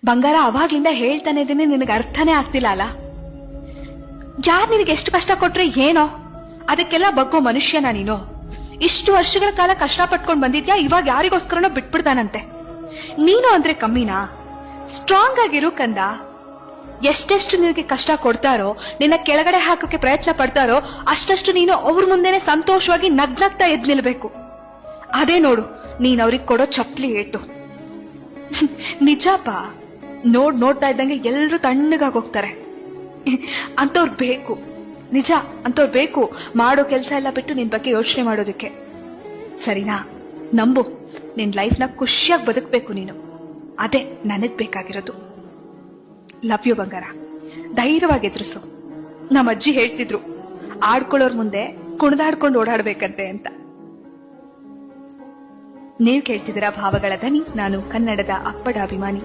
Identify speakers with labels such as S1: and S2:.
S1: ಬಂಗಾರ, ಅವಾಗ್ಲಿಂದ ಹೇಳ್ತಾನೆ ಇದೀನಿ, ನಿನಗೆ ಅರ್ಥನೇ ಆಗ್ತಿಲ್ಲ ಅಲ್ಲ. ಯಾರ್ ನಿನಗೆ ಎಷ್ಟು ಕಷ್ಟ ಕೊಟ್ರೆ ಏನೋ ಅದಕ್ಕೆಲ್ಲ ಬಗ್ಗೋ ಮನುಷ್ಯನ ನೀನು? ಇಷ್ಟು ವರ್ಷಗಳ ಕಾಲ ಕಷ್ಟ ಪಟ್ಕೊಂಡ್ ಬಂದಿದ್ಯಾ, ಇವಾಗ ಯಾರಿಗೋಸ್ಕರನೋ ಬಿಟ್ಬಿಡ್ತಾನಂತೆ. ನೀನು ಅಂದ್ರೆ ಕಮ್ಮಿನಾ? ಸ್ಟ್ರಾಂಗ್ ಆಗಿರು ಕಂದ. ಎಷ್ಟೆಷ್ಟು ನಿನಗೆ ಕಷ್ಟ ಕೊಡ್ತಾರೋ, ನಿನ್ನ ಕೆಳಗಡೆ ಹಾಕೋಕೆ ಪ್ರಯತ್ನ ಪಡ್ತಾರೋ, ಅಷ್ಟಷ್ಟು ನೀನು ಅವ್ರ ಮುಂದೆನೆ ಸಂತೋಷವಾಗಿ ನಗ್ನಗ್ತಾ ಎದ್ ನಿಲ್ಬೇಕು. ಅದೇ ನೋಡು ನೀನ್ ಅವ್ರಿಗೆ ಕೊಡೋ ಚಪ್ಲಿ ಏಟು. ನಿಜಾಪ, ನೋಡ್ತಾ ಇದ್ದಂಗೆ ಎಲ್ರು ತಣ್ಣಗಾಗಿ ಹೋಗ್ತಾರೆ. ಅಂತವ್ರು ಬೇಕು, ನಿಜ ಅಂತವ್ರು ಬೇಕು. ಮಾಡೋ ಕೆಲ್ಸ ಎಲ್ಲ ಬಿಟ್ಟು ನಿನ್ ಬಗ್ಗೆ ಯೋಚನೆ ಮಾಡೋದಕ್ಕೆ. ಸರಿನಾ? ನಂಬು, ನಿನ್ ಲೈಫ್ನ ಖುಷಿಯಾಗಿ ಬದುಕ್ಬೇಕು ನೀನು. ಅದೇ ನನಗ್ ಬೇಕಾಗಿರೋದು. ಲವ್ ಯು ಬಂಗಾರ. ಧೈರ್ಯವಾಗಿ ಎದುರಿಸು. ನಮ್ಮ ಅಜ್ಜಿ ಹೇಳ್ತಿದ್ರು, ಆಡ್ಕೊಳ್ಳೋರ್ ಮುಂದೆ ಕುಣಿದಾಡ್ಕೊಂಡು ಓಡಾಡ್ಬೇಕಂತೆ ಅಂತ. ನೀವು ಕೇಳ್ತಿದ್ದೀರಾ ಭಾವಗಳ ದನಿ. ನಾನು ಕನ್ನಡದ ಅಪ್ಪಡ ಅಭಿಮಾನಿ